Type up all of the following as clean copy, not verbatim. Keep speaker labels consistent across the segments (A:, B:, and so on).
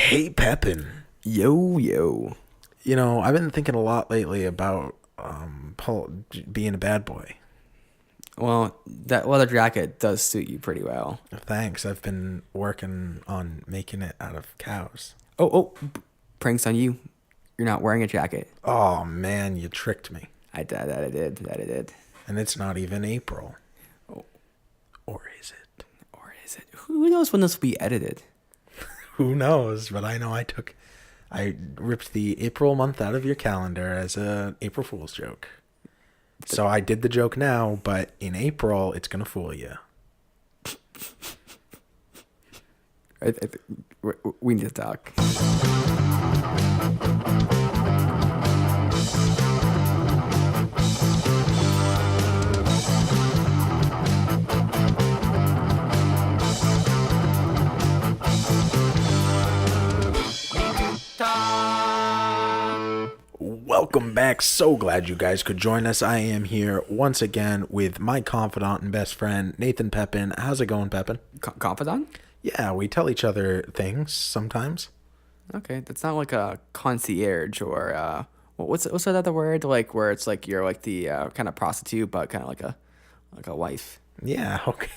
A: Hey, Pepin.
B: Yo, yo.
A: I've been thinking a lot lately about being a bad boy.
B: Well, that leather jacket does suit you pretty well.
A: Thanks. I've been working on making it out of cows.
B: Pranks on you. You're not wearing a jacket.
A: Oh, man, you tricked me.
B: I did.
A: And it's not even April.
B: Oh,
A: Or is it?
B: or is it? Who knows when this will be edited?
A: Who knows? But I know I ripped the April month out of your calendar as a April Fool's joke. So I did the joke now, but in April, it's going to fool you.
B: We need to talk.
A: Welcome back. So glad you guys could join us. I am here once again with my confidant and best friend, Nathan Pepin. How's it going, Pepin?
B: Confidant?
A: Yeah, we tell each other things sometimes.
B: Okay, that's not like a concierge or what's that other word like where it's like you're like the kind of prostitute but kind of like a wife.
A: Yeah, okay.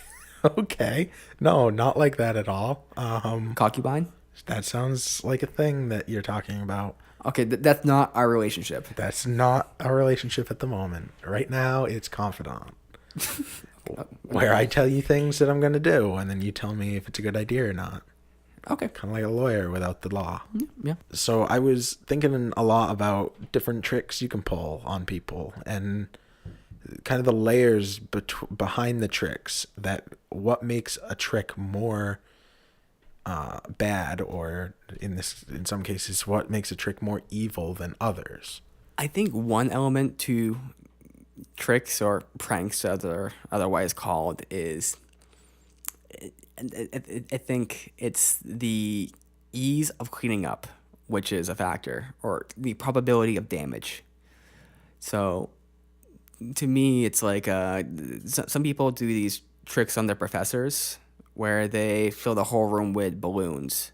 A: Okay. No, not like that at all.
B: Concubine?
A: That sounds like a thing that you're talking about.
B: Okay, that's not our relationship.
A: That's not a relationship at the moment. Right now, it's confidant. Where I tell you things that I'm going to do, and then you tell me if it's a good idea or not.
B: Okay.
A: Kind of like a lawyer without the law.
B: Yeah.
A: So I was thinking a lot about different tricks you can pull on people and kind of the layers behind the tricks, that what makes a trick more bad, or in some cases, what makes a trick more evil than others.
B: I think one element to tricks or pranks, as they're otherwise called, is I think it's the ease of cleaning up, which is a factor, or the probability of damage. So, to me, it's like some people do these tricks on their professors, where they fill the whole room with balloons,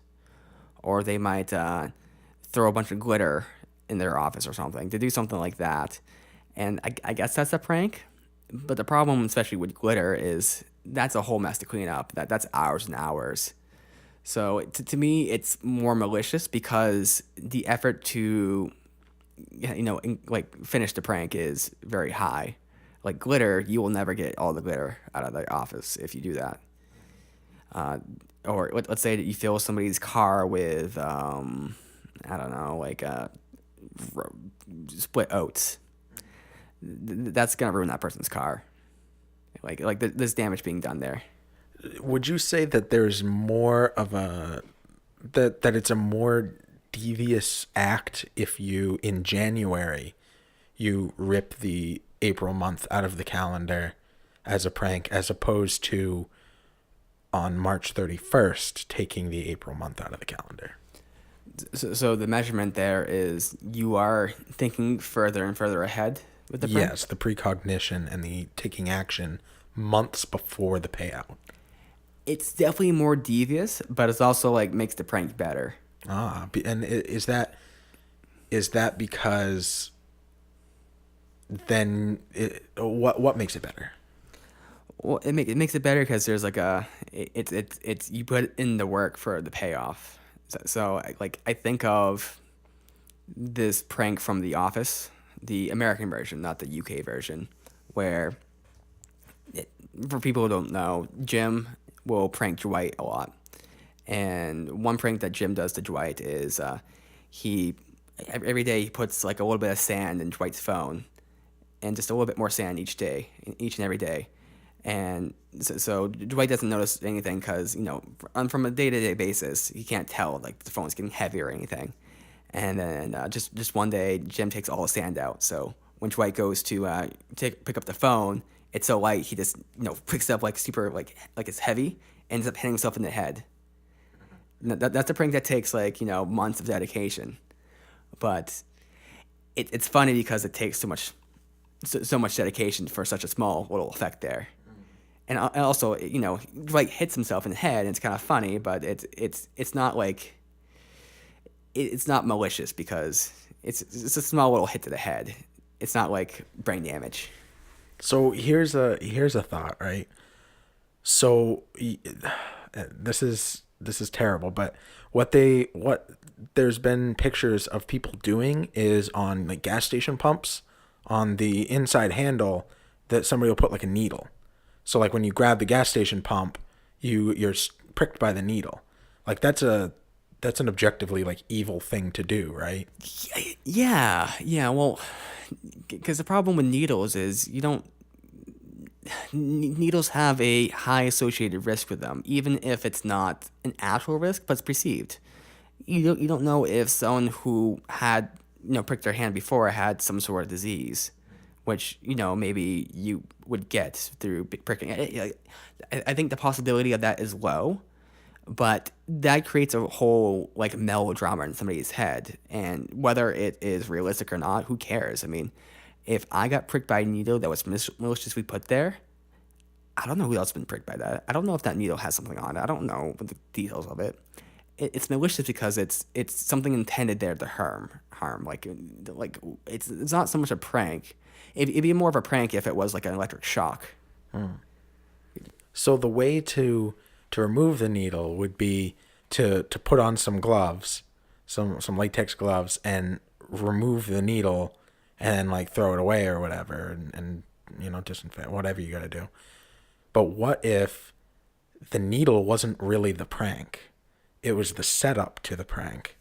B: or they might throw a bunch of glitter in their office or something. To do something like that, and I guess that's a prank. But the problem, especially with glitter, is that's a whole mess to clean up. That's hours and hours. So to me, it's more malicious because the effort to, like finish the prank is very high. Like glitter, you will never get all the glitter out of the office if you do that. Or let's say that you fill somebody's car with, I don't know, like split oats. That's gonna ruin that person's car. Like there's damage being done there.
A: Would you say that there's more of that it's a more devious act if you, in January, you rip the April month out of the calendar as a prank, as opposed to on March 31st taking the April month out of the calendar?
B: So the measurement there is you are thinking further and further ahead with the prank?
A: Yes, the precognition and the taking action months before the payout.
B: It's definitely more devious, but it's also like makes the prank better.
A: And is that because then what makes it better?
B: Well, it makes it better because there's like it's you put in the work for the payoff. So like I think of this prank from The Office, the American version, not the UK version, where for people who don't know, Jim will prank Dwight a lot. And one prank that Jim does to Dwight is he every day he puts like a little bit of sand in Dwight's phone, and just a little bit more sand each and every day. And so Dwight doesn't notice anything because, from a day-to-day basis, he can't tell, like, the phone's getting heavy or anything. And then just one day, Jim takes all the sand out. So when Dwight goes to pick up the phone, it's so light, he just, picks it up, like, super, like it's heavy, and ends up hitting himself in the head. That's a prank that takes, like, months of dedication. But it's funny because it takes so much dedication for such a small little effect there. And also, Dwight hits himself in the head, and it's kind of funny, but it's not like it's not malicious because it's a small little hit to the head. It's not like brain damage.
A: So here's a thought, right? So this is terrible, but what there's been pictures of people doing is on like gas station pumps on the inside handle that somebody will put like a needle. So like when you grab the gas station pump, you're pricked by the needle. Like that's an objectively like evil thing to do, right?
B: Yeah. Well, because the problem with needles is you don't needles have a high associated risk with them, even if it's not an actual risk, but it's perceived. You don't know if someone who had pricked their hand before had some sort of disease, which maybe you would get through pricking. I think the possibility of that is low, but that creates a whole like melodrama in somebody's head, and whether it is realistic or not, who cares? I mean, if I got pricked by a needle that was maliciously put there, I don't know who else has been pricked by that. I don't know if that needle has something on it. I don't know the details of it. It's malicious because it's something intended there to harm. Like it's not so much a prank. It'd be more of a prank if it was like an electric shock.
A: So the way to remove the needle would be to put on some gloves, some latex gloves, and remove the needle, and then like throw it away or whatever, and disinfect, whatever you got to do. But what if the needle wasn't really the prank? It was the setup to the prank.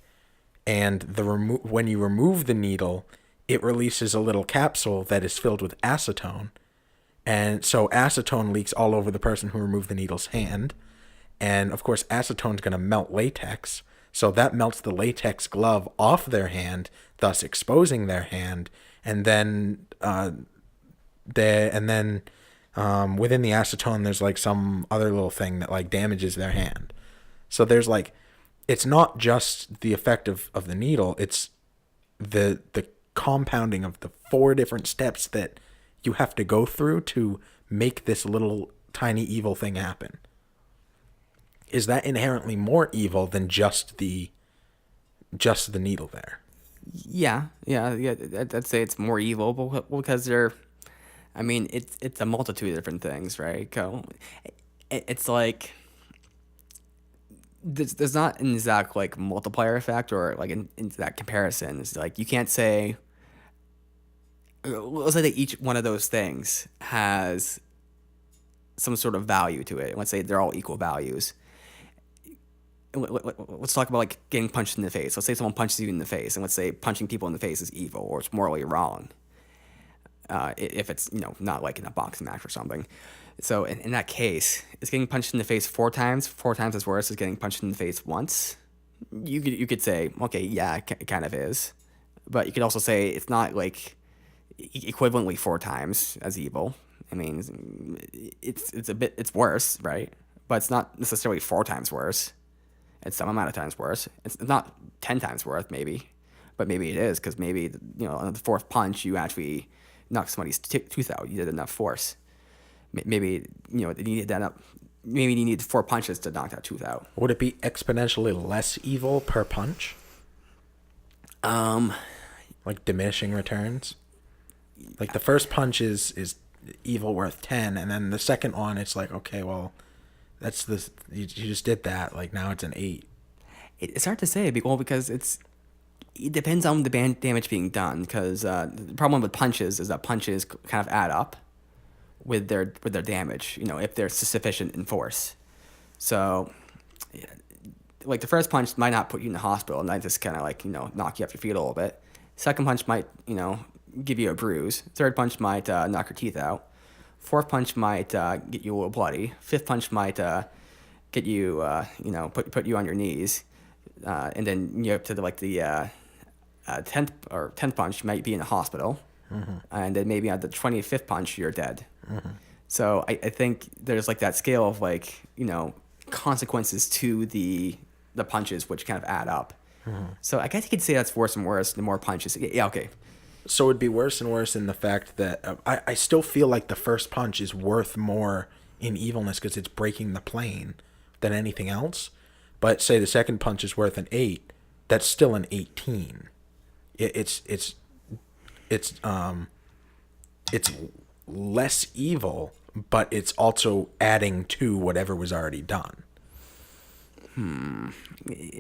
A: And when you remove the needle, it releases a little capsule that is filled with acetone. And so acetone leaks all over the person who removed the needle's hand. And of course, acetone's going to melt latex. So that melts the latex glove off their hand, thus exposing their hand. And then within the acetone, there's like some other little thing that like damages their hand. So there's like, it's not just the effect of the needle, it's the compounding of the 4 different steps that you have to go through to make this little tiny evil thing happen. Is that inherently more evil than just the needle there?
B: Yeah. I'd say it's more evil because it's a multitude of different things, right? It's like there's not an exact like multiplier effect or like in that comparison. It's like you can't say. Let's say that each one of those things has some sort of value to it. Let's say they're all equal values. Let's talk about like getting punched in the face. Let's say someone punches you in the face, and let's say punching people in the face is evil or it's morally wrong. If it's not like in a boxing match or something. So in that case, is getting punched in the face 4 times as worse as getting punched in the face once? You could say, okay, yeah, it kind of is, but you could also say it's not like equivalently 4 times as evil. I mean, it's worse, right? But it's not necessarily 4 times worse. It's some amount of times worse. It's not 10 times worth, maybe, but maybe it is because maybe on the 4th punch you actually knocked somebody's tooth out. You did enough force. Maybe you needed that up. Maybe you need 4 punches to knock that tooth out.
A: Would it be exponentially less evil per punch? Like diminishing returns. Like the first punch is evil worth 10, and then the second one it's like, okay, well, that's you just did that. Like now it's an 8.
B: It's hard to say because it depends on the damage being done. Because the problem with punches is that punches kind of add up with their damage. If they're sufficient in force. So, like the first punch might not put you in the hospital, and might just kind of like knock you off your feet a little bit. Second punch might give you a bruise. Third punch might knock your teeth out. 4th punch might get you a little bloody. 5th punch might get you put you on your knees, and then up to the 10th punch you might be in the hospital, and then maybe at the 25th punch you're dead. So I think there's like that scale of like consequences to the punches which kind of add up. So I guess you could say that's worse and worse the more punches. Yeah, okay.
A: So it'd be worse and worse in the fact that I still feel like the first punch is worth more in evilness because it's breaking the plane than anything else. But say the second punch is worth an 8, that's still an 18. It's it's less evil, but it's also adding to whatever was already done.
B: I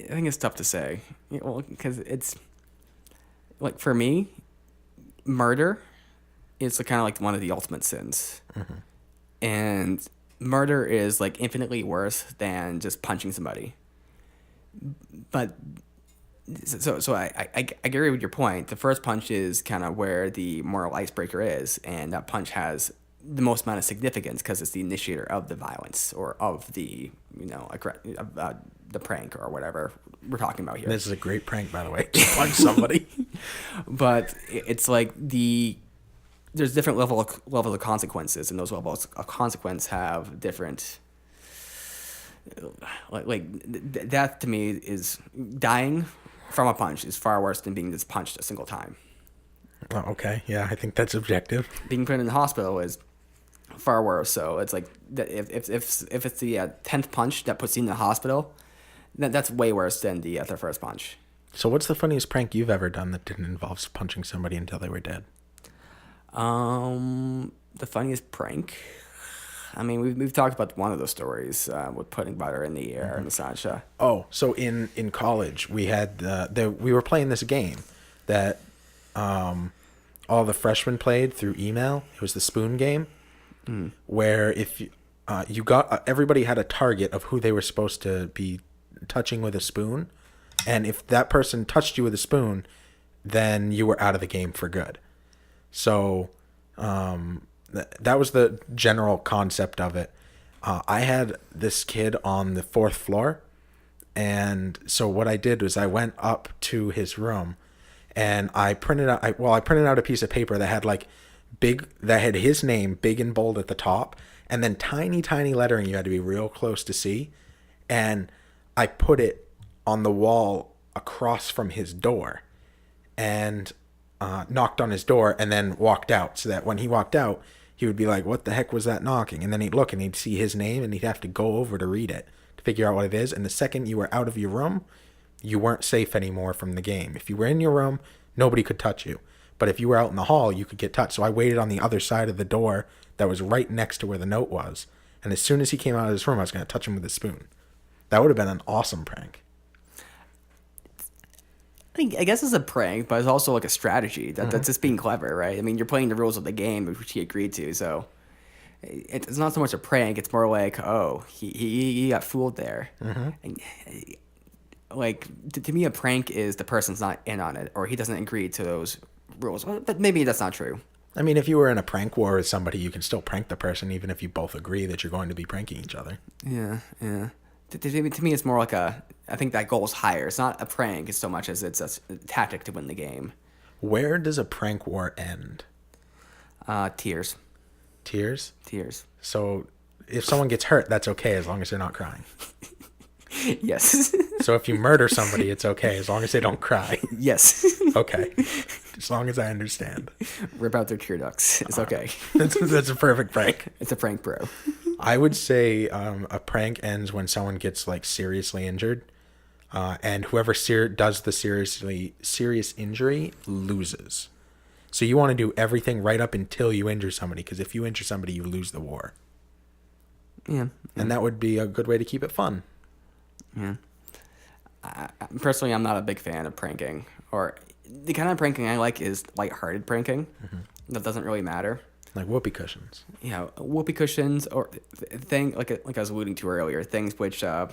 B: think it's tough to say. Well, because it's like for me, murder is kind of like one of the ultimate sins, and murder is like infinitely worse than just punching somebody. But so I agree with your point. The first punch is kind of where the moral icebreaker is, and that punch has the most amount of significance because it's the initiator of the violence or of the the prank or whatever we're talking about here.
A: This is a great prank, by the way. Just punch somebody.
B: But it's like there's different levels of consequences, and those levels of consequence have different. That to me is dying from a punch is far worse than being just punched a single time.
A: Oh, okay, yeah, I think that's objective.
B: Being put in the hospital is far worse. So it's like if it's the 10th punch that puts you in the hospital, that's way worse than the first punch.
A: So what's the funniest prank you've ever done that didn't involve punching somebody until they were dead?
B: The funniest prank. I mean, we've talked about one of those stories with putting butter in the air and such.
A: Oh, so in college we had we were playing this game that all the freshmen played through email. It was the spoon game, where if you got everybody had a target of who they were supposed to be touching with a spoon, and if that person touched you with a spoon, then you were out of the game for good. So that was the general concept of it. I had this kid on the 4th floor, and so what I did was I went up to his room, and I printed out a piece of paper that had his name big and bold at the top, and then tiny lettering you had to be real close to see, and I put it on the wall across from his door, and knocked on his door, and then walked out, so that when he walked out, he would be like, what the heck was that knocking? And then he'd look and he'd see his name, and he'd have to go over to read it to figure out what it is. And the second you were out of your room, you weren't safe anymore from the game. If you were in your room, nobody could touch you. But if you were out in the hall, you could get touched. So I waited on the other side of the door that was right next to where the note was. And as soon as he came out of his room, I was going to touch him with a spoon. That would have been an awesome prank.
B: I guess it's a prank, but it's also like a strategy. That's just being clever, right? I mean, you're playing the rules of the game, which he agreed to. So it's not so much a prank. It's more like, oh, he got fooled there. And, like, to me, a prank is the person's not in on it, or he doesn't agree to those rules. But maybe that's not true.
A: I mean, if you were in a prank war with somebody, you can still prank the person, even if you both agree that you're going to be pranking each other.
B: Yeah. To me, it's more like I think that goal is higher. It's not a prank as so much as it's a tactic to win the game.
A: Where does a prank war end?
B: Tears.
A: Tears?
B: Tears.
A: So if someone gets hurt, that's okay as long as they're not crying.
B: Yes.
A: So if you murder somebody, it's okay as long as they don't cry.
B: Yes.
A: Okay. As long as I understand.
B: Rip out their tear ducts. It's okay.
A: That's a perfect prank.
B: It's a prank, bro.
A: I would say a prank ends when someone gets like seriously injured, and whoever does the serious injury loses. So you want to do everything right up until you injure somebody, because if you injure somebody, you lose the war.
B: Yeah.
A: And that would be a good way to keep it fun.
B: Yeah. Personally, I'm not a big fan of pranking. Or the kind of pranking I like is lighthearted pranking. That doesn't really matter.
A: Like whoopee cushions.
B: Yeah, whoopee cushions, or like I was alluding to earlier, things which they're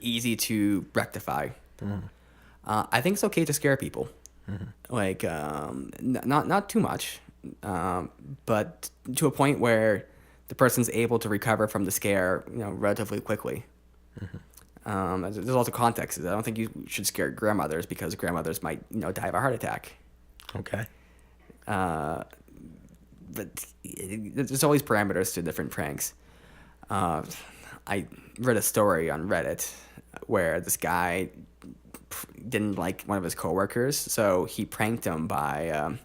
B: easy to rectify. I think it's okay to scare people, like not too much, but to a point where the person's able to recover from the scare, relatively quickly. There's also context. I don't think you should scare grandmothers because grandmothers might die of a heart attack.
A: Okay.
B: But there's always parameters to different pranks. I read a story on Reddit where this guy didn't like one of his coworkers, so he pranked him by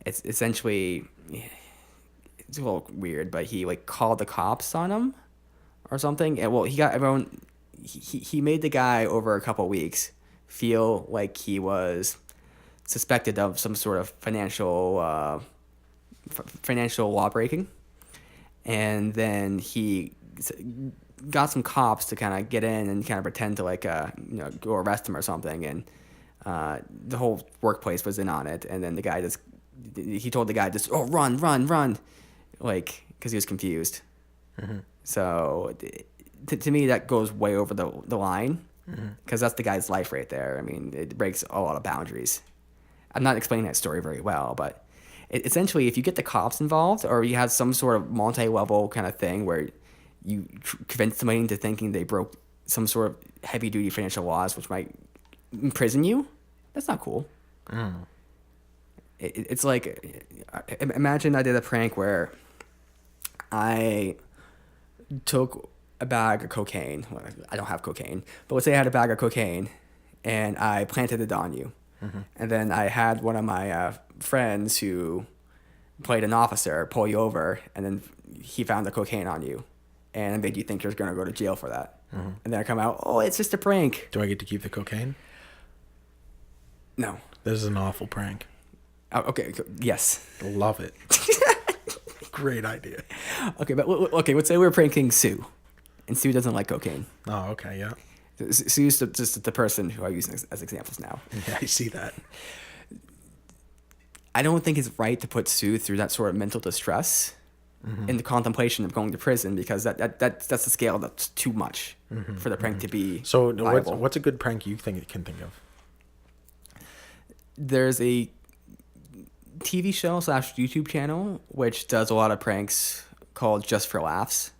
B: it's essentially, it's a little weird, but he called the cops on him or something. And he got everyone. He made the guy over a couple weeks feel like he was suspected of some sort of financial law breaking, and then he got some cops to kind of get in and kind of pretend to go arrest him or something, and the whole workplace was in on it, and then he told the guy just, oh, run, like, because he was confused.
A: Mm-hmm.
B: So to me that goes way over the line, because that's the guy's life right there. I mean, it breaks a lot of boundaries. I'm not explaining that story very well, but essentially, if you get the cops involved, or you have some sort of multi-level kind of thing where you convince somebody into thinking they broke some sort of heavy-duty financial laws, which might imprison you, that's not cool. It's like, imagine I did a prank where I took a bag of cocaine. Well, I don't have cocaine, but let's say I had a bag of cocaine, and I planted it on you. And then I had one of my friends who played an officer pull you over, and then he found the cocaine on you, and made you think you're going to go to jail for that. And then I come out, oh, it's just a prank.
A: Do I get to keep the cocaine?
B: No.
A: This is an awful prank.
B: Oh, okay. Yes.
A: Love it. Great idea.
B: Okay, but let's say we're pranking Sue, and Sue doesn't like cocaine.
A: Oh, okay, yeah.
B: Sue's just the person who I use as examples now.
A: Yeah, I see that.
B: I don't think it's right to put Sue through that sort of mental distress in the contemplation of going to prison, because that's the scale that's too much for the prank to be
A: So
B: viable.
A: what's a good prank you can think of?
B: There's a TV show / YouTube channel which does a lot of pranks called Just for Laughs.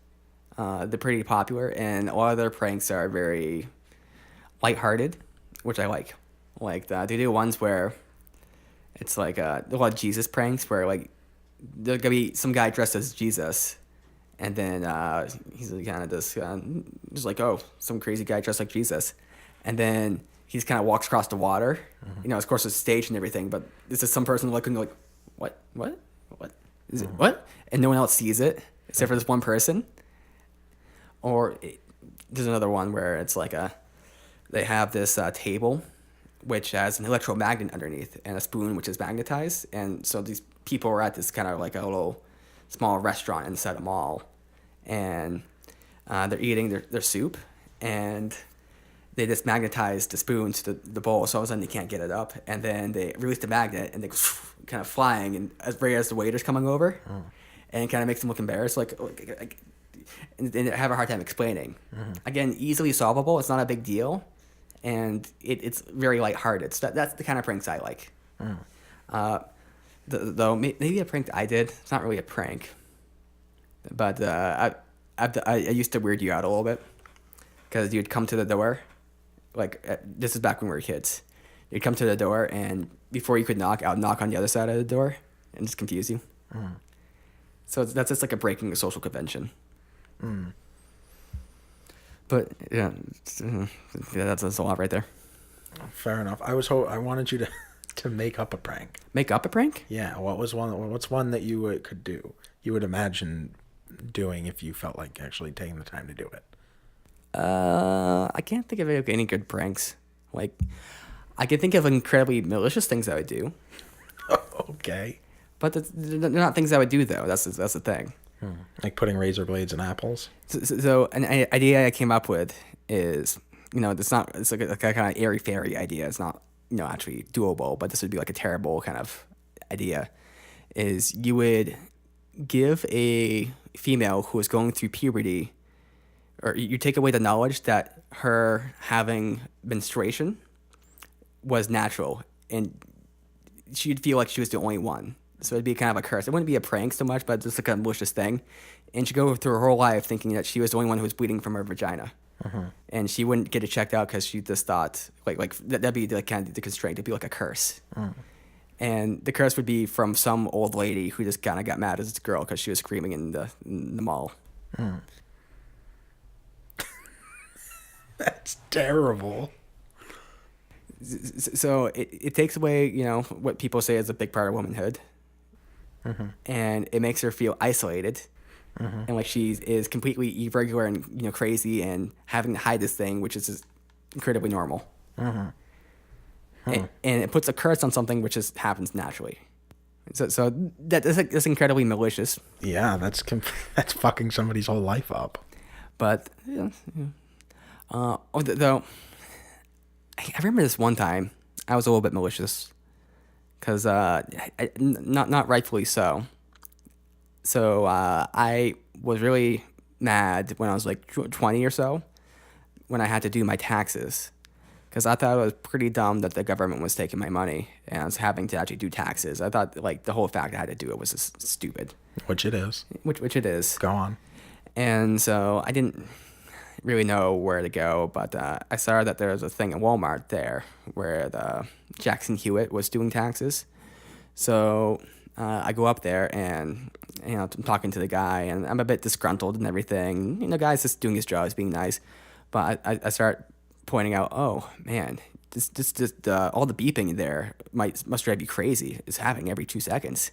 B: They're pretty popular, and a lot of their pranks are very lighthearted, which I like. Like they do ones where it's like a lot of Jesus pranks, where like there's gonna be some guy dressed as Jesus, and then he's kind of just like, oh, some crazy guy dressed like Jesus, and then he just kind of walks across the water. Of course it's staged and everything, but this is some person looking like, what is it? What? And no one else sees it except for this one person. Or there's another one where it's like they have this table which has an electromagnet underneath and a spoon which is magnetized, and so these people are at this kind of like a little small restaurant inside a mall, and they're eating their soup, and they just magnetize the spoon to the bowl, so all of a sudden they can't get it up, and then they release the magnet and they go kind of flying, and as the waiter's coming over, and it kind of makes them look embarrassed, like and they have a hard time explaining. Again, easily solvable. It's not a big deal, and it's very lighthearted. So that's the kind of pranks I like. Though maybe a prank I did. It's not really a prank, but I used to weird you out a little bit, because you'd come to the door, this is back when we were kids. You'd come to the door, and before you could knock, I would knock on the other side of the door and just confuse you. So that's just like a breaking a social convention. But yeah, that's a lot right there.
A: Fair enough. I wanted you to make up a prank.
B: Make up a prank?
A: Yeah. What's one that you could do? You would imagine doing if you felt like actually taking the time to do it.
B: I can't think of any good pranks. Like, I can think of incredibly malicious things I would do.
A: Okay.
B: But they're not things I would do, though. That's the thing.
A: Like putting razor blades in apples.
B: So an idea I came up with is, it's like a kind of airy fairy idea. It's not, actually doable, but this would be like a terrible kind of idea. Is you would give a female who is going through puberty, or you take away the knowledge that her having menstruation was natural, and she'd feel like she was the only one. So it'd be kind of a curse. It wouldn't be a prank so much, but just like a malicious thing. And she'd go through her whole life thinking that she was the only one who was bleeding from her vagina. And she wouldn't get it checked out because she just thought, like that'd be like kind of the constraint. It'd be like a curse. And the curse would be from some old lady who just kind of got mad at this girl because she was screaming in the mall.
A: That's terrible.
B: So it takes away, what people say is a big part of womanhood. And it makes her feel isolated. And like she is completely irregular and crazy and having to hide this thing, which is just incredibly normal. and it puts a curse on something which just happens naturally. So that's incredibly malicious.
A: Yeah, that's fucking somebody's whole life up.
B: But though, I remember this one time I was a little bit malicious, because not rightfully so. So I was really mad when I was like 20 or so, when I had to do my taxes, because I thought it was pretty dumb that the government was taking my money and I was having to actually do taxes. I thought like the whole fact I had to do it was just stupid.
A: Which it is.
B: Which it is.
A: Go on.
B: And so I didn't really know where to go, but I saw that there was a thing at Walmart there where the Jackson Hewitt was doing taxes. So I go up there and, I'm talking to the guy, and I'm a bit disgruntled and everything. The guy's just doing his job, he's being nice. But I start pointing out, oh man, just all the beeping in there must drive you crazy. It's happening every 2 seconds.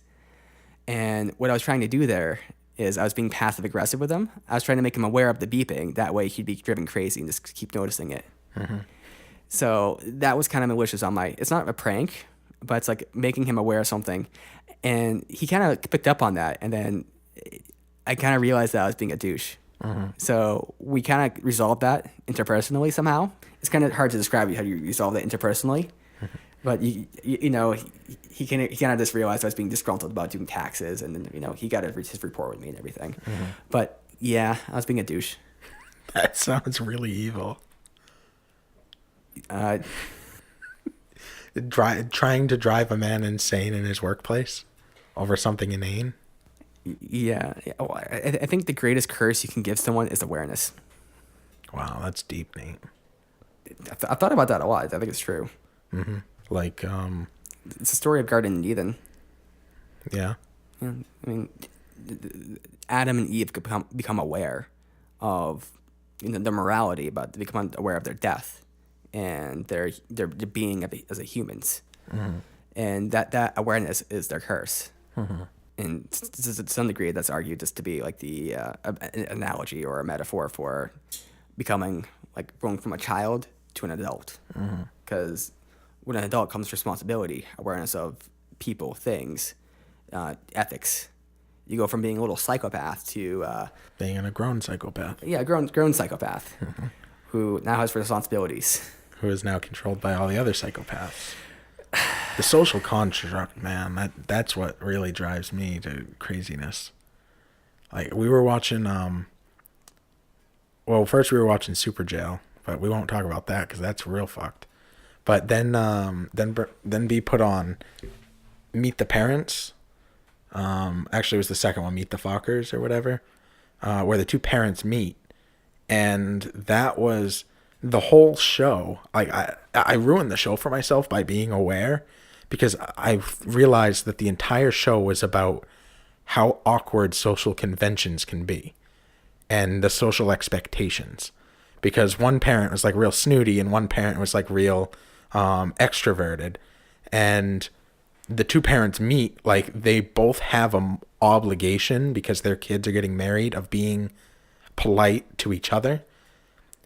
B: And what I was trying to do there is I was being passive aggressive with him. I was trying to make him aware of the beeping. That way he'd be driven crazy and just keep noticing it. Mm-hmm. So that was kind of malicious on my, it's not a prank, but it's like making him aware of something. And he kind of picked up on that. And then I kind of realized that I was being a douche. Mm-hmm. So we kind of resolved that interpersonally somehow. It's kind of hard to describe how you resolve that interpersonally. Mm-hmm. But he kind of just realized I was being disgruntled about doing taxes, and then he got his report with me and everything. Mm-hmm. But yeah, I was being a douche.
A: That sounds really evil. Trying to drive a man insane in his workplace over something inane.
B: Yeah. Oh, I think the greatest curse you can give someone is awareness.
A: Wow, that's deep, Nate.
B: I thought about that a lot. I think it's true.
A: Mm-hmm. Like,
B: it's a story of Garden Eden.
A: Yeah.
B: I mean, Adam and Eve could become aware of their morality, but they become aware of their death and their being as a humans. Mm-hmm. And that awareness is their curse. Mm-hmm. And to some degree, that's argued just to be like the an analogy or a metaphor for becoming, like, going from a child to an adult. Because when an adult comes responsibility, awareness of people, things, ethics. You go from being a little psychopath to
A: being a grown psychopath.
B: Yeah, a grown psychopath who now has responsibilities.
A: Who is now controlled by all the other psychopaths. The social construct, man, that's what really drives me to craziness. Like, we were watching, first we were watching Super Jail, but we won't talk about that because that's real fucked. But then be put on Meet the Parents. Actually, it was the second one, Meet the Fockers or whatever, where the two parents meet, and that was the whole show. Like, I ruined the show for myself by being aware, because I realized that the entire show was about how awkward social conventions can be and the social expectations. Because one parent was like real snooty and one parent was like real extroverted, and the two parents meet, like, they both have an obligation because their kids are getting married of being polite to each other.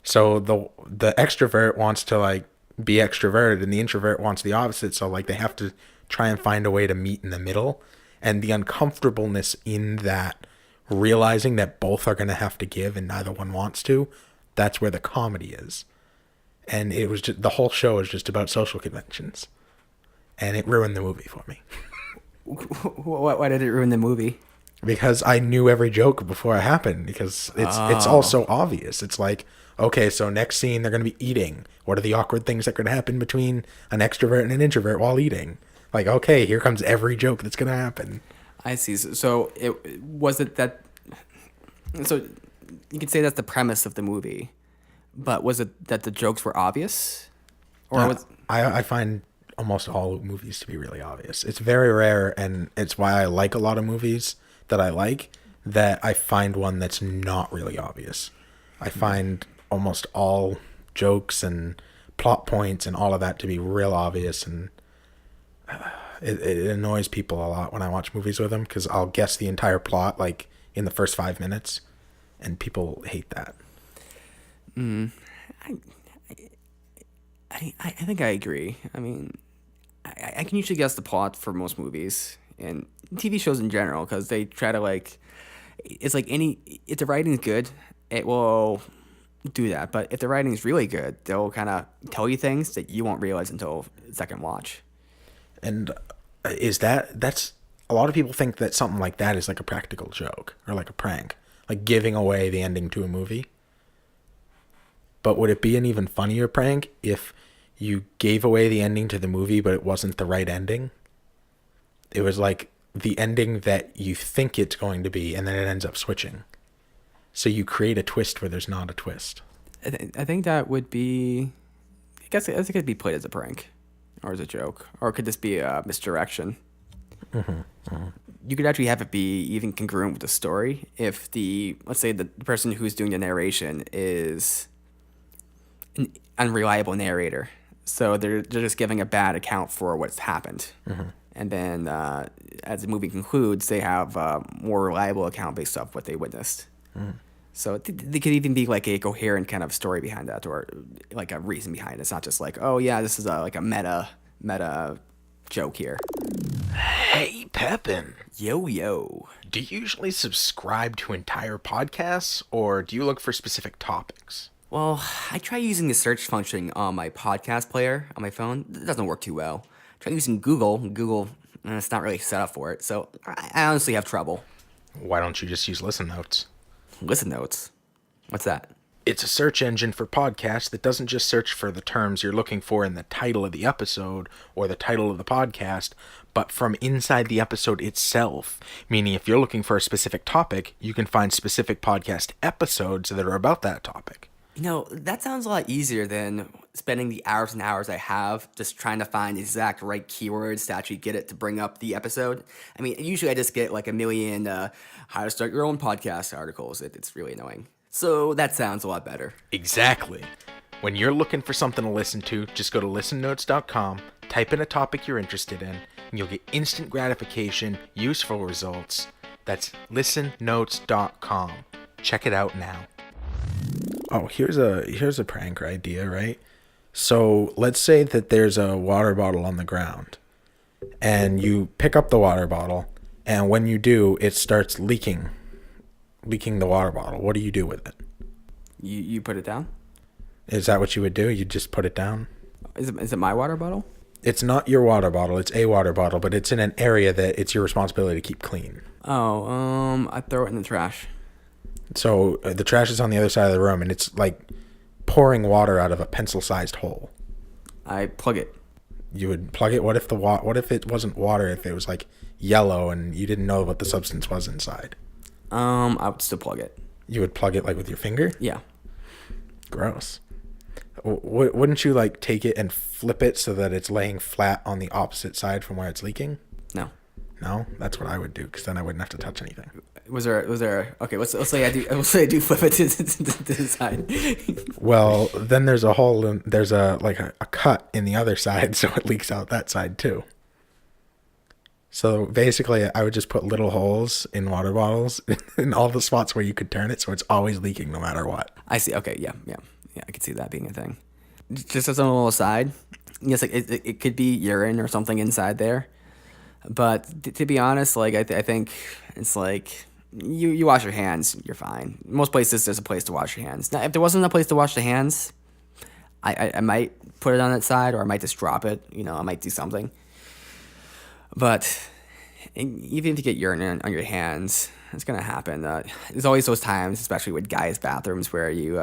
A: So the extrovert wants to, like, be extroverted and the introvert wants the opposite. So, like, they have to try and find a way to meet in the middle, and the uncomfortableness in that, realizing that both are going to have to give and neither one wants to, that's where the comedy is. And it was just, the whole show is just about social conventions, and it ruined the movie for me.
B: Why did it ruin the movie?
A: Because I knew every joke before it happened, because it's all so obvious. It's like, okay, so next scene they're going to be eating. What are the awkward things that are going to happen between an extrovert and an introvert while eating? Like, okay, here comes every joke that's going to happen.
B: I see. So so you could say that's the premise of the movie, but was it that the jokes were obvious? Or
A: I find almost all movies to be really obvious. It's very rare, and it's why I like a lot of movies that I like, that I find one that's not really obvious. I find almost all jokes and plot points and all of that to be real obvious, and it annoys people a lot when I watch movies with them, because I'll guess the entire plot, like, in the first 5 minutes, and people hate that.
B: I think I agree. I mean, I can usually guess the plot for most movies and TV shows in general because they try to like. It's like if the writing's good, it will do that. But if the writing's really good, they'll kind of tell you things that you won't realize until second watch.
A: And that's a lot of people think that something like that is like a practical joke or like a prank, like giving away the ending to a movie. But would it be an even funnier prank if you gave away the ending to the movie, but it wasn't the right ending? It was like the ending that you think it's going to be, and then it ends up switching. So you create a twist where there's not a twist.
B: I think that would be. I guess it could be played as a prank, or as a joke, or could this be a misdirection? You could actually have it be even congruent with the story if let's say the person who's doing the narration is an unreliable narrator, so they're just giving a bad account for what's happened, and then as the movie concludes, they have a more reliable account based off what they witnessed. So they could even be like a coherent kind of story behind that, or like a reason behind it. It's not just like, oh yeah, this is like a meta joke here.
A: Hey, Pepin.
B: Yo.
A: Do you usually subscribe to entire podcasts, or do you look for specific topics?
B: Well, I try using the search function on my podcast player on my phone. It doesn't work too well. Try using Google. Google, it's not really set up for it. So I honestly have trouble.
A: Why don't you just use Listen Notes?
B: Listen Notes? What's that?
A: It's a search engine for podcasts that doesn't just search for the terms you're looking for in the title of the episode or the title of the podcast, but from inside the episode itself. Meaning if you're looking for a specific topic, you can find specific podcast episodes that are about that topic.
B: You know, that sounds a lot easier than spending the hours and hours I have just trying to find the exact right keywords to actually get it to bring up the episode. I mean, usually I just get like a million how to start your own podcast articles. It's really annoying. So that sounds a lot better.
A: Exactly. When you're looking for something to listen to, just go to listennotes.com, type in a topic you're interested in, and you'll get instant gratification, useful results. That's listennotes.com. Check it out now. Oh, here's a prank idea, right? So let's say that there's a water bottle on the ground, and you pick up the water bottle, and when you do, it starts leaking the water bottle. What do you do with it?
B: You put it down?
A: Is that what you would do? You just put it down?
B: Is it my water bottle?
A: It's not your water bottle. It's a water bottle, but it's in an area that it's your responsibility to keep clean.
B: Oh, I throw it in the trash.
A: So the trash is on the other side of the room, and it's like pouring water out of a pencil-sized hole.
B: I plug it.
A: You would plug it? What if it wasn't water? If it was like yellow and you didn't know what the substance was inside?
B: I would still plug it.
A: You would plug it like with your finger?
B: Yeah.
A: Gross. Wouldn't you like take it and flip it so that it's laying flat on the opposite side from where it's leaking?
B: No.
A: No, that's what I would do because then I wouldn't have to touch anything.
B: Was there? Okay, let's say I do flip it to the side.
A: Well, then there's a hole and there's a cut in the other side, so it leaks out that side too. So basically, I would just put little holes in water bottles in all the spots where you could turn it, so it's always leaking no matter what.
B: I see. Okay, yeah. I could see that being a thing. Just as a little aside, yes, like it could be urine or something inside there. But to be honest, like I think it's like you wash your hands, you're fine. Most places there's a place to wash your hands. Now, if there wasn't a place to wash the hands, I might put it on its side, or I might just drop it. I might do something. But even if you get urine on your hands, it's gonna happen. There's always those times, especially with guys' bathrooms, where you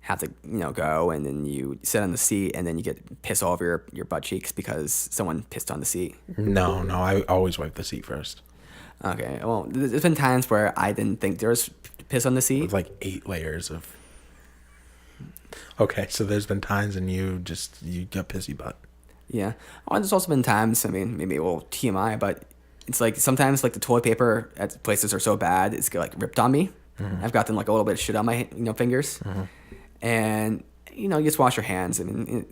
B: have to go and then you sit on the seat and then you get piss all over your butt cheeks because someone pissed on the seat.
A: No, I always wipe the seat first.
B: Okay, well, there's been times where I didn't think there was piss on the seat.
A: With like 8 layers of. Okay, so there's been times and you got pissy butt.
B: Yeah. Well, there's also been times, I mean, maybe a little TMI, but it's like sometimes like the toilet paper at places are so bad, it's like ripped on me. Mm-hmm. I've gotten like a little bit of shit on my fingers. Mm-hmm. And, you just wash your hands. I mean,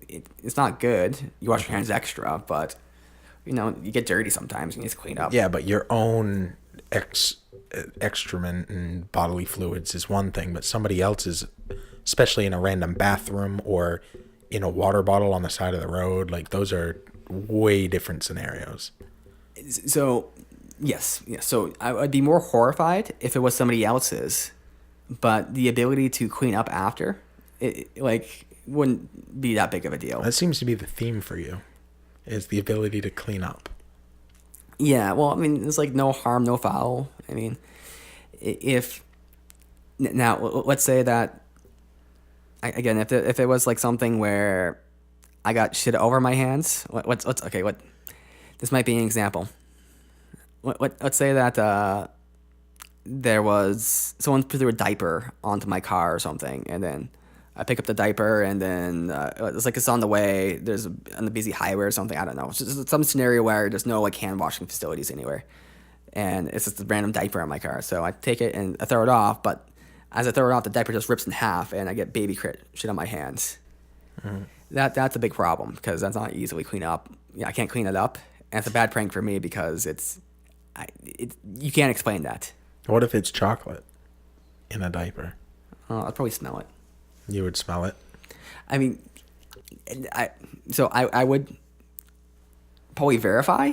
B: it's not good. You wash your hands extra, but, you get dirty sometimes. You need to clean up.
A: Yeah, but your own excrement and bodily fluids is one thing, but somebody else's, especially in a random bathroom or in a water bottle on the side of the road. Like, those are way different scenarios.
B: So, yes. So I would be more horrified if it was somebody else's, but the ability to clean up after, wouldn't be that big of a deal.
A: That seems to be the theme for you, is the ability to clean up.
B: Yeah, well, I mean, it's like no harm, no foul. I mean, if now let's say that again, if it was like something where I got shit over my hands, what this might be an example. Let's say that there was someone threw a diaper onto my car or something, and then I pick up the diaper, and then it's on the way. There's on the busy highway or something. I don't know. It's just some scenario where there's no like hand washing facilities anywhere, and it's just a random diaper on my car. So I take it and I throw it off, but as I throw it off, the diaper just rips in half, and I get baby shit on my hands. Mm-hmm. That's a big problem because that's not easily clean up. I can't clean it up, and it's a bad prank for me because you can't explain that.
A: What if it's chocolate in a diaper?
B: I'd probably smell it.
A: You would smell it?
B: I mean, I would probably verify,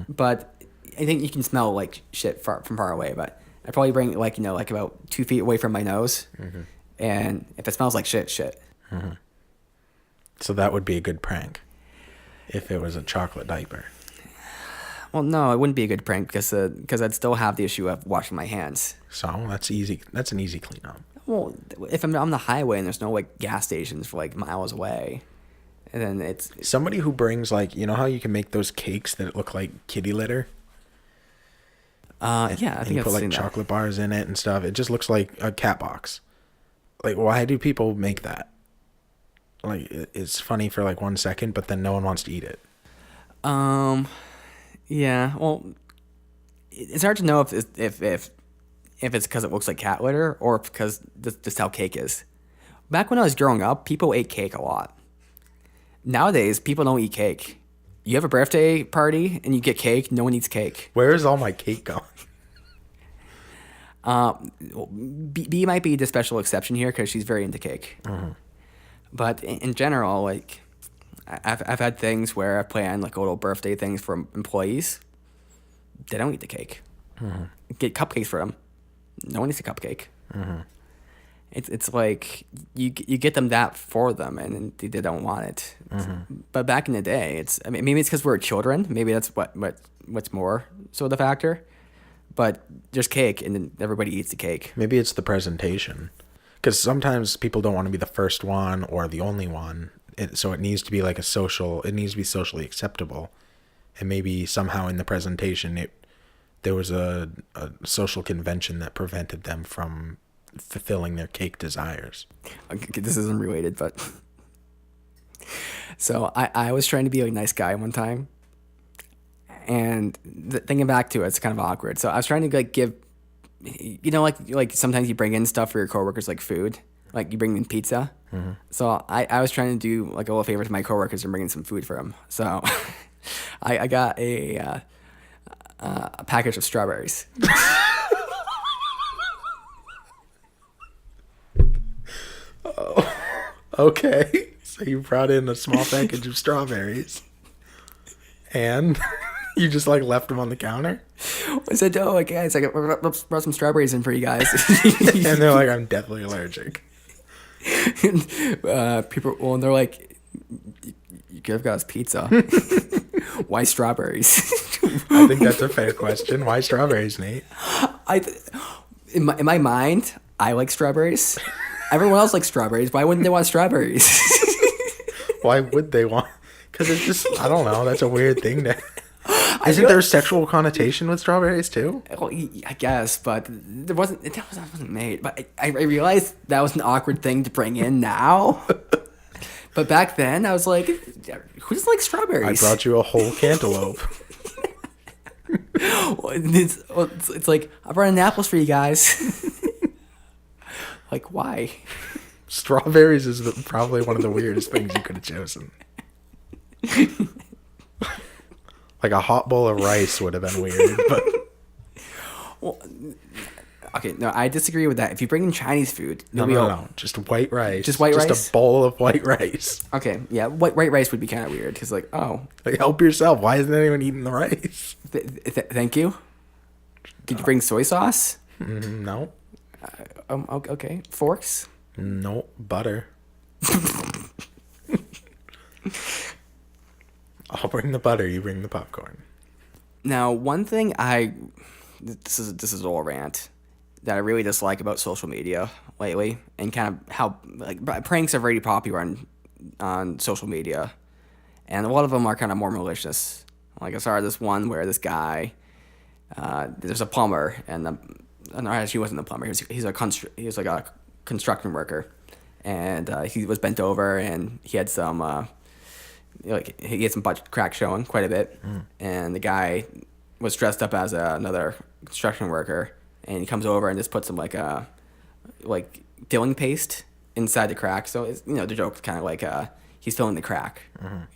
B: but I think you can smell like shit from far away. But I'd probably bring like about 2 feet away from my nose, and if it smells like shit.
A: Mm-hmm. So that would be a good prank if it was a chocolate diaper.
B: Well, no, it wouldn't be a good prank because I'd still have the issue of washing my hands.
A: So that's easy. That's an easy cleanup.
B: Well, if I'm on the highway and there's no like gas stations for like miles away, and then it's
A: somebody who brings like, you know how you can make those cakes that look like kitty litter?
B: Yeah, I think
A: you put like chocolate bars in it and stuff. It just looks like a cat box. Like, why do people make that? Like, it's funny for like 1 second, but then no one wants to eat it.
B: Yeah. Well, it's hard to know if it's because it looks like cat litter or because just how cake is. Back when I was growing up, people ate cake a lot. Nowadays, people don't eat cake. You have a birthday party and you get cake, no one eats cake.
A: Where is all my cake going?
B: B might be the special exception here because she's very into cake. Mm-hmm. But in general, like, I've had things where I plan like little birthday things for employees. They don't eat the cake. Mm-hmm. Get cupcakes for them. No one eats a cupcake. Mm-hmm. It's like you get them that for them, and they don't want it. Mm-hmm. But back in the day, maybe it's because we're children. Maybe that's what's more so the factor. But there's cake, and then everybody eats the cake.
A: Maybe it's the presentation, because sometimes people don't want to be the first one or the only one. So it needs to be like it needs to be socially acceptable, and maybe somehow in the presentation there was a social convention that prevented them from fulfilling their cake desires.
B: Okay, this isn't related, but so I was trying to be a nice guy one time, and thinking back to it, it's kind of awkward. So I was trying to like give, like sometimes you bring in stuff for your coworkers, like food, like you bring in pizza. Mm-hmm. So I was trying to do like a little favor to my coworkers and bring in some food for them. So I got a package of strawberries.
A: Oh, okay. So you brought in a small package of strawberries, and you just like left them on the counter.
B: I said, "Oh, guys, I brought some strawberries in for you guys."
A: And they're like, "I'm deathly allergic."
B: And they're like, "You could have got us pizza. Why strawberries?"
A: I think that's a fair question. Why strawberries, Nate?
B: In my mind, I like strawberries. Everyone else likes strawberries. Why wouldn't they want strawberries?
A: Why would they want? Because it's just, I don't know. That's a weird thing to. Isn't there a sexual connotation with strawberries too?
B: Well, I guess, but that wasn't made. But I realized that was an awkward thing to bring in now. But back then, I was like, who doesn't like strawberries?
A: I brought you a whole cantaloupe.
B: It's like, I brought an apples for you guys. Like, why?
A: Strawberries is probably one of the weirdest things you could have chosen. Like a hot bowl of rice would have been weird, but
B: well, Okay, no, I disagree with that. If you bring in Chinese food,
A: No. Just white rice.
B: Just white rice?
A: Just a bowl of white rice.
B: Okay, yeah, white rice would be kind of weird because, like, oh,
A: Like, help yourself. Why isn't anyone eating the rice?
B: thank you. Did you bring soy sauce?
A: No.
B: Okay. Forks?
A: No. Butter. I'll bring the butter. You bring the popcorn.
B: Now, one thing this is all rant that I really dislike about social media lately, and kind of how like pranks are very popular on social media, and a lot of them are kind of more malicious. Like I saw this one where this guy, there's a plumber, and no, actually he wasn't a plumber. He was like a construction worker, and he was bent over, and he had some he had some butt crack showing quite a bit, and the guy was dressed up as another construction worker, and he comes over and just puts some like filling paste inside the crack. So it's, the joke is kind of like he's filling the crack,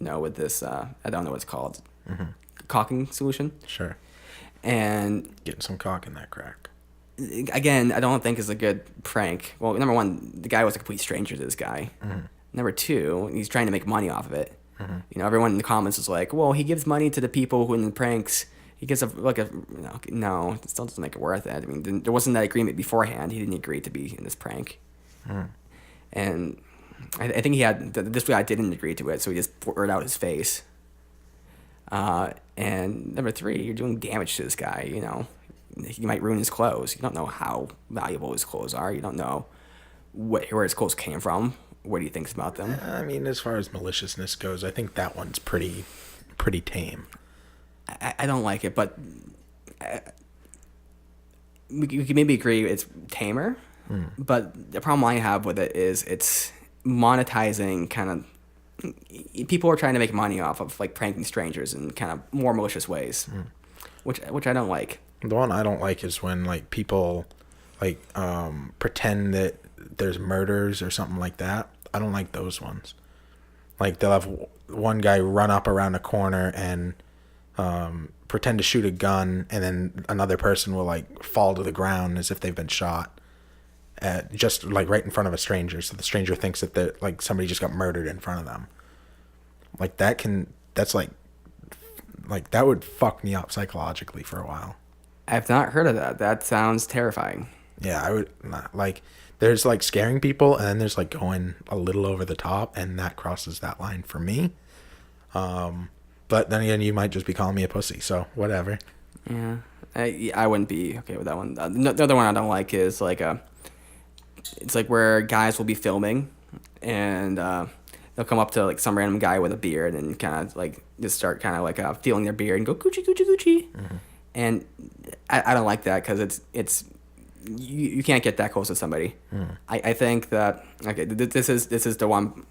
B: with this I don't know what it's called, caulking solution.
A: Sure.
B: And
A: Getting some cock in that crack.
B: Again, I don't think it's a good prank. Well, number one, the guy was a complete stranger to this guy. Number two, he's trying to make money off of it. Everyone in the comments was like, well, he gives money to the people who in the pranks. He gets no, it still doesn't make it worth it. I mean, there wasn't that agreement beforehand. He didn't agree to be in this prank. And I think this guy didn't agree to it, so he just blurred out his face. And number three, you're doing damage to this guy, You might ruin his clothes. You don't know how valuable his clothes are. You don't know where his clothes came from. What do you think about them?
A: I mean, as far as maliciousness goes, I think that one's pretty tame.
B: I don't like it, but we can maybe agree it's tamer. But the problem I have with it is it's monetizing kind of. People are trying to make money off of like pranking strangers in kind of more malicious ways, which I don't like.
A: The one I don't like is when like people like pretend that there's murders or something like that. I don't like those ones. Like they'll have one guy run up around a corner and pretend to shoot a gun, and then another person will like fall to the ground as if they've been shot, just like right in front of a stranger. So the stranger thinks that like somebody just got murdered in front of them. Like that's like that would fuck me up psychologically for a while.
B: I've not heard of that. That sounds terrifying.
A: Yeah, I would not like. There's like scaring people, and then there's like going a little over the top, and that crosses that line for me. But then again, you might just be calling me a pussy, so whatever.
B: Yeah, I wouldn't be okay with that one. The other one I don't like is like it's like where guys will be filming, and they'll come up to like some random guy with a beard and kind of like just start kind of like feeling their beard and go Gucci Gucci Gucci, and I don't like that because it's. You can't get that close to somebody. I think that this is the one.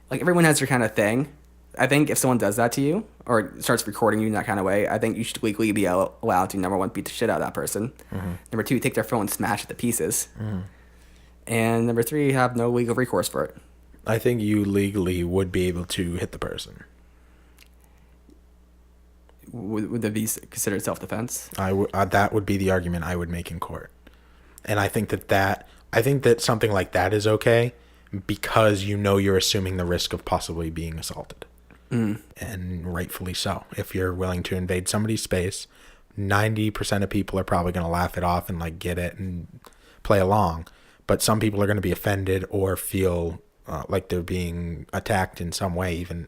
B: Like everyone has their kind of thing. I think if someone does that to you or starts recording you in that kind of way, I think you should legally be allowed to, number one, beat the shit out of that person. Number two, take their phone and smash it to pieces. And number three, have no legal recourse for it.
A: I think you legally would be able to hit the person.
B: Would that be considered self-defense?
A: That would be the argument I would make in court. And I think that something like that is okay because you're assuming the risk of possibly being assaulted. And rightfully so. If you're willing to invade somebody's space, 90% of people are probably going to laugh it off and like get it and play along. But some people are going to be offended or feel like they're being attacked in some way, even,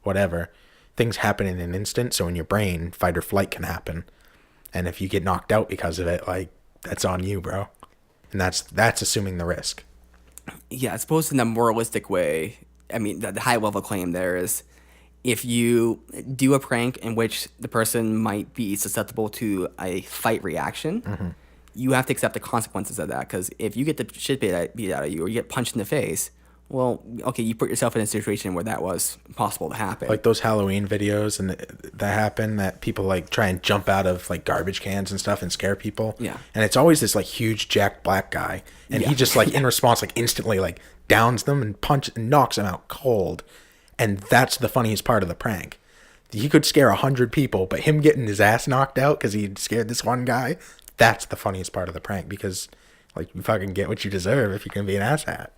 A: whatever. Things happen in an instant. So in your brain, fight or flight can happen. And if you get knocked out because of it, like, that's on you, bro. And that's assuming the risk. Yeah,
B: I suppose in a moralistic way, I mean, the high level claim there is if you do a prank in which the person might be susceptible to a fight reaction, you have to accept the consequences of that. Because if you get the shit beat out of you or you get punched in the face, well, okay, you put yourself in a situation where that was possible to happen.
A: Like those Halloween videos and that happen, that people like try and jump out of like garbage cans and stuff and scare people.
B: Yeah.
A: And it's always this like huge jacked black guy. And he just like in response, like instantly like downs them and knocks them out cold. And that's the funniest part of the prank. He could scare 100 people, but him getting his ass knocked out because he scared this one guy, That's the funniest part of the prank, because like you fucking get what you deserve if you're gonna be an asshat.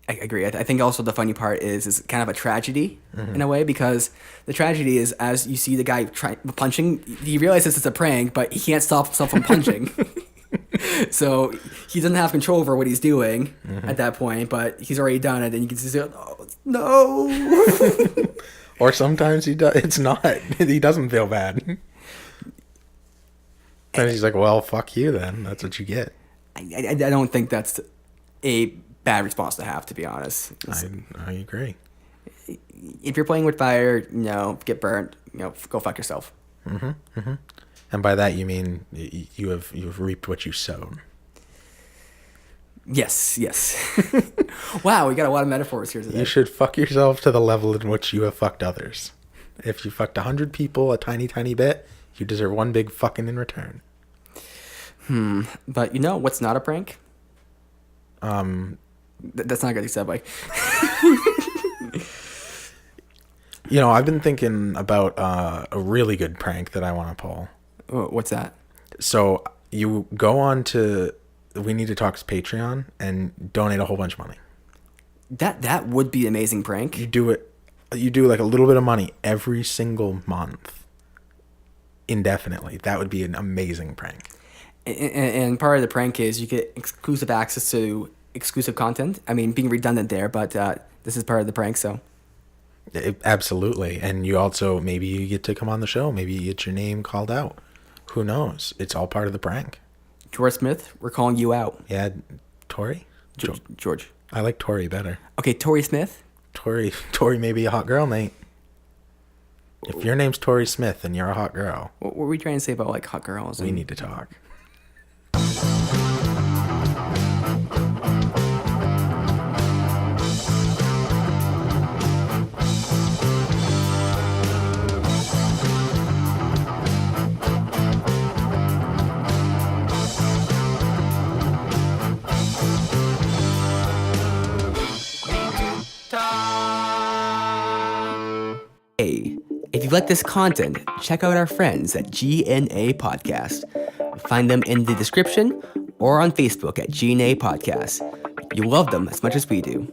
B: I agree. I think also the funny part is kind of a tragedy in a way, because the tragedy is as you see the guy punching, he realizes it's a prank, but he can't stop himself from punching. So he doesn't have control over what he's doing at that point, but he's already done it, and you can just say, "Oh, no."
A: Or sometimes he does. It's not. He doesn't feel bad. And he's like, "Well, fuck you then. That's what you get."
B: I don't think that's a bad response to have, to be honest.
A: I agree.
B: If you're playing with fire, get burnt, go fuck yourself.
A: And by that you mean you have reaped what you sowed.
B: Yes. Wow, we got a lot of metaphors here today.
A: You should fuck yourself to the level in which you have fucked others. If you fucked 100 people a tiny, tiny bit, you deserve one big fucking in return.
B: But what's not a prank? That's not a good segue.
A: I've been thinking about a really good prank that I want to pull.
B: What's that?
A: So you go on to We Need to Talk's Patreon and donate a whole bunch of money.
B: That would be an amazing prank.
A: You do like a little bit of money every single month, indefinitely. That would be an amazing prank.
B: And part of the prank is you get exclusive access to exclusive content. I mean, being redundant there, but this is part of the prank, so.
A: Absolutely. And you also, maybe you get to come on the show. Maybe you get your name called out. Who knows? It's all part of the prank.
B: George Smith, we're calling you out.
A: Yeah, Tori?
B: George.
A: I like Tori better.
B: Okay, Tori Smith.
A: Tori may be a hot girl, Nate. If your name's Tori Smith and you're a hot girl.
B: What were we trying to say about like hot girls?
A: We need to talk.
B: Hey, if you like this content, check out our friends at GNA Podcast. Find them in the description or on Facebook at GNA Podcast. You'll love them as much as we do.